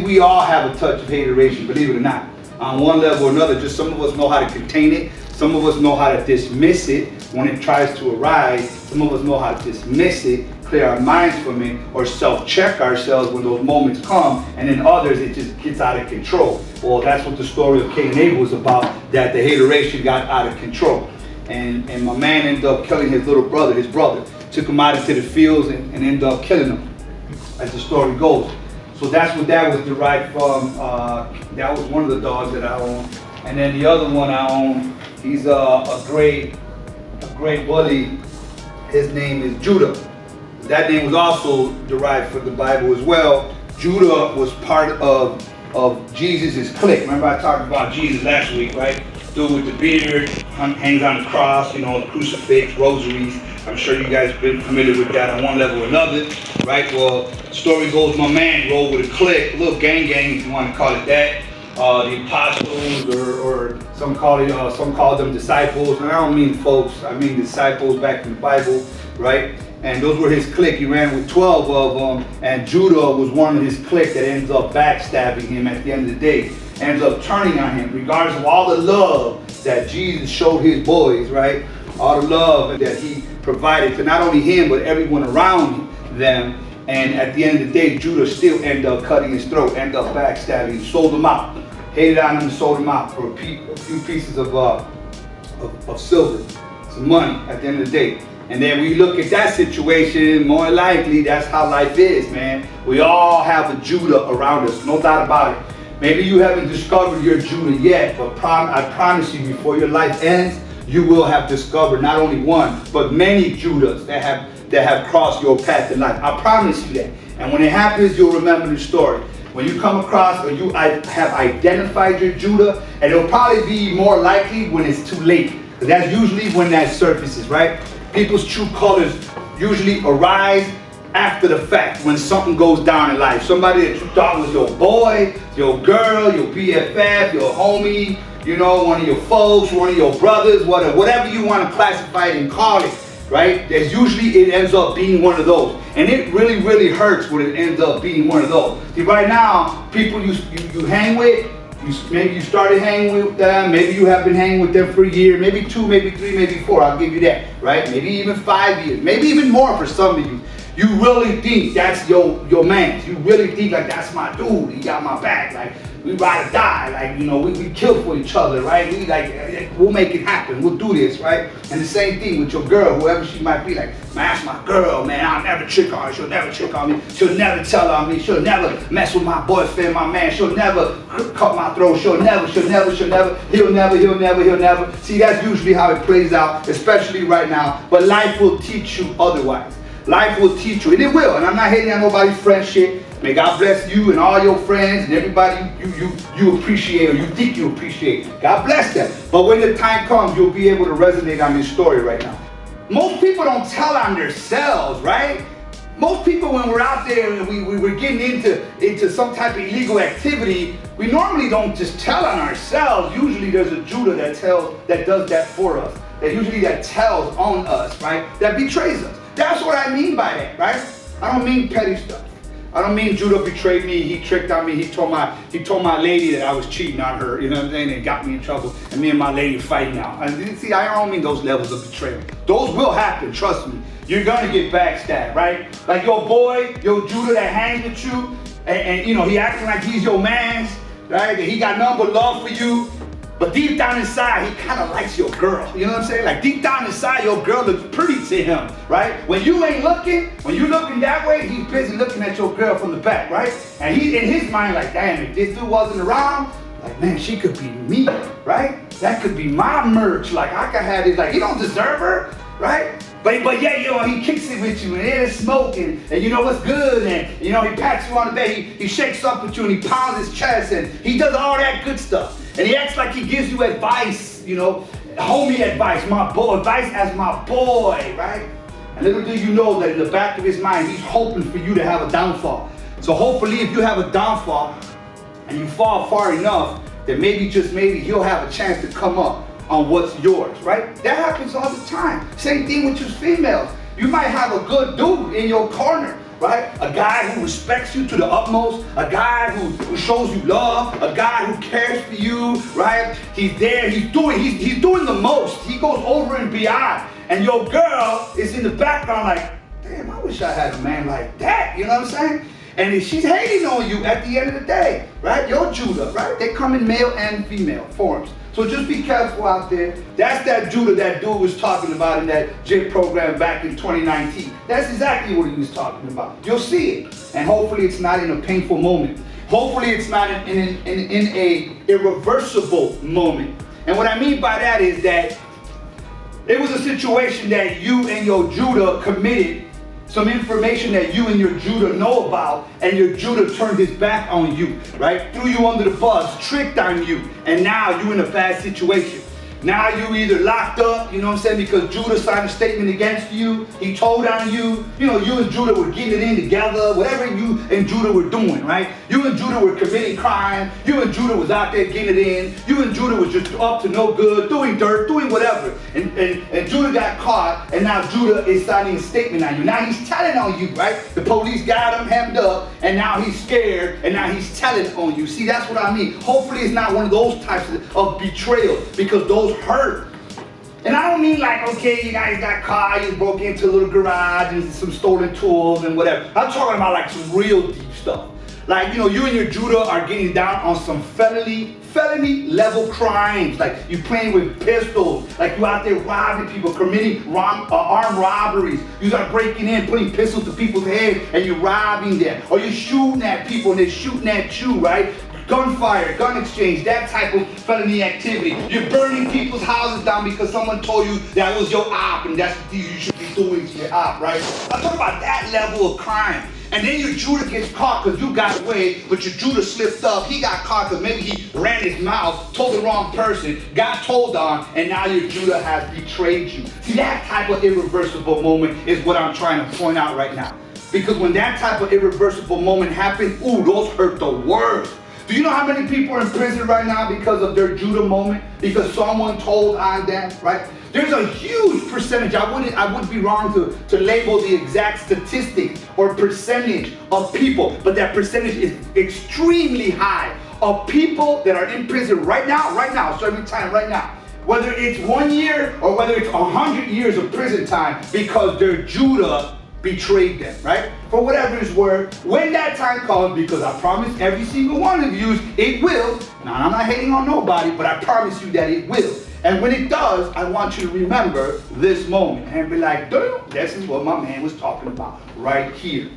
we all have a touch of hateration, believe it or not. On one level or another, just some of us know how to contain it. Some of us know how to dismiss it when it tries to arise. Some of us know how to dismiss it, clear our minds from it, or self-check ourselves when those moments come. And then others, it just gets out of control. Well, that's what the story of Cain and Abel is about, that the hateration got out of control. And my man ended up killing his little brother, his brother. Took him out into the fields and ended up killing him, as the story goes. So that's what that was derived from. That was one of the dogs that I own. And then the other one I own, he's a great bully. His name is Judah. That name was also derived from the Bible as well. Judah was part of Jesus' clique. Remember I talked about Jesus last week, right? Dude with the beard, hangs on the cross, you know, the crucifix, rosaries. I'm sure you guys have been familiar with that on one level or another, right? Well, the story goes, my man rolled with a clique, a little gang if you want to call it that. The apostles, or some call them disciples. And I don't mean folks, I mean disciples back in the Bible, right? And those were his clique. He ran with 12 of them, and Judah was one of his clique that ends up backstabbing him at the end of the day. Ends up turning on him, regardless of all the love that Jesus showed his boys, right? All the love that he provided to not only him, but everyone around them. And at the end of the day, Judah still ended up cutting his throat, ended up backstabbing, sold him out. Hated on him and sold him out for a few pieces of silver, some money at the end of the day. And then we look at that situation, more likely that's how life is, man. We all have a Judah around us, no doubt about it. Maybe you haven't discovered your Judah yet, but I promise you, before your life ends, you will have discovered not only one, but many Judahs that have crossed your path in life. I promise you that. And when it happens, you'll remember the story. When you come across or you have identified your Judah, and it'll probably be more likely when it's too late. Because that's usually when that surfaces, right? People's true colors usually arise after the fact, when something goes down in life. Somebody that you thought was your boy, your girl, your BFF, your homie, you know, one of your folks, one of your brothers, whatever you want to classify it and call it, right? There's usually, it ends up being one of those. And it really, really hurts when it ends up being one of those. See, right now, people you hang with, maybe you started hanging with them, maybe you have been hanging with them for a year, maybe 2, maybe 3, maybe 4, I'll give you that, right? Maybe even 5 years, maybe even more for some of you. You really think that's your man. You really think like that's my dude. He got my back. Like we ride or die. Like, you know, we kill for each other, right? We like, we'll make it happen. We'll do this, right? And the same thing with your girl, whoever she might be. Like, man, that's my girl, man. I'll never trick on her. She'll never trick on me. She'll never tell on me. She'll never mess with my boyfriend, my man. She'll never cut my throat. She'll never. He'll never. See, that's usually how it plays out, especially right now. But life will teach you otherwise. Life will teach you, and it will. And I'm not hating on nobody's friendship. May God bless you and all your friends and everybody you appreciate or you think you appreciate. God bless them. But when the time comes, you'll be able to resonate on this story right now. Most people don't tell on themselves, right? Most people, when we're out there and we're getting into some type of illegal activity, we normally don't just tell on ourselves. Usually there's a Judah that does that for us. That tells on us, right? That betrays us. That's what I mean by that, right? I don't mean petty stuff. I don't mean Judah betrayed me, he tricked on me, he told my lady that I was cheating on her, you know what I'm saying, and got me in trouble, and me and my lady are fighting now. And see, I don't mean those levels of betrayal. Those will happen, trust me. You're gonna get backstabbed, right? Like your boy, your Judah that hangs with you, and you know, he acting like he's your man, right? That he got nothing but love for you. But deep down inside, he kind of likes your girl. You know what I'm saying? Like deep down inside, your girl looks pretty to him, right? When you ain't looking, when you looking that way, he's busy looking at your girl from the back, right? And he's in his mind like, damn, if this dude wasn't around, like, man, she could be me, right? That could be my merch. Like, I could have this. Like, he don't deserve her, right? But yeah, you know, he kicks it with you, and there's smoking, and you know what's good, and you know, he pats you on the back, he shakes up with you, and he pounds his chest, and he does all that good stuff. And he acts like he gives you advice, you know, homie advice, my boy, advice as my boy, right? And little do you know that in the back of his mind, he's hoping for you to have a downfall. So hopefully if you have a downfall and you fall far enough, then maybe, just maybe, he'll have a chance to come up on what's yours, right? That happens all the time. Same thing with you females. You might have a good dude in your corner, right? A guy who respects you to the utmost, a guy who shows you love, a guy who cares for you, right? He's there, he's doing the most. He goes over and beyond. And your girl is in the background like, damn, I wish I had a man like that, you know what I'm saying? And she's hating on you at the end of the day, right? You're Judah, right? They come in male and female forms. So just be careful out there. That's that Judah that dude was talking about in that JIT program back in 2019. That's exactly what he was talking about. You'll see it. And hopefully it's not in a painful moment. Hopefully it's not in a irreversible moment. And what I mean by that is that it was a situation that you and your Judah committed some information that you and your Judah know about, and your Judah turned his back on you, right? Threw you under the bus, tricked on you, and now you're in a bad situation. Now you either locked up, you know what I'm saying, because Judah signed a statement against you, he told on you, you know, you and Judah were getting it in together, whatever you and Judah were doing, right? You and Judah were committing crime, you and Judah was out there getting it in, you and Judah was just up to no good, doing dirt, doing whatever. And Judah got caught, and now Judah is signing a statement on you. Now he's telling on you, right? The police got him hemmed up, and now he's scared, and now he's telling on you. See, that's what I mean. Hopefully it's not one of those types of betrayal, because those hurt. And I don't mean like, okay, you guys got caught, you broke into a little garage and some stolen tools and whatever. I'm talking about like some real deep stuff. Like, you know, you and your Judah are getting down on some felony level crimes. Like you playing with pistols, like you out there robbing people, committing armed robberies. You start breaking in, putting pistols to people's heads, and you're robbing them. Or you're shooting at people and they're shooting at you, right? Gunfire, gun exchange, that type of felony activity. You're burning people's houses down because someone told you that was your op and that's what you should be doing to your op, right? I'm talking about that level of crime. And then your Judah gets caught because you got away, but your Judah slipped up. He got caught because maybe he ran his mouth, told the wrong person, got told on, and now your Judah has betrayed you. See, that type of irreversible moment is what I'm trying to point out right now. Because when that type of irreversible moment happens, ooh, those hurt the worst. Do you know how many people are in prison right now because of their Judah moment? Because someone told on them, right? There's a huge percentage, I wouldn't be wrong to label the exact statistic or percentage of people, but that percentage is extremely high of people that are in prison right now, serving time right now. Whether it's 1 year or whether it's 100 years of prison time because their Judah betrayed them, right? For whatever it's worth, when that time comes, because I promise every single one of you, it will. Now, I'm not hating on nobody, but I promise you that it will. And when it does, I want you to remember this moment and be like, damn, this is what my man was talking about right here.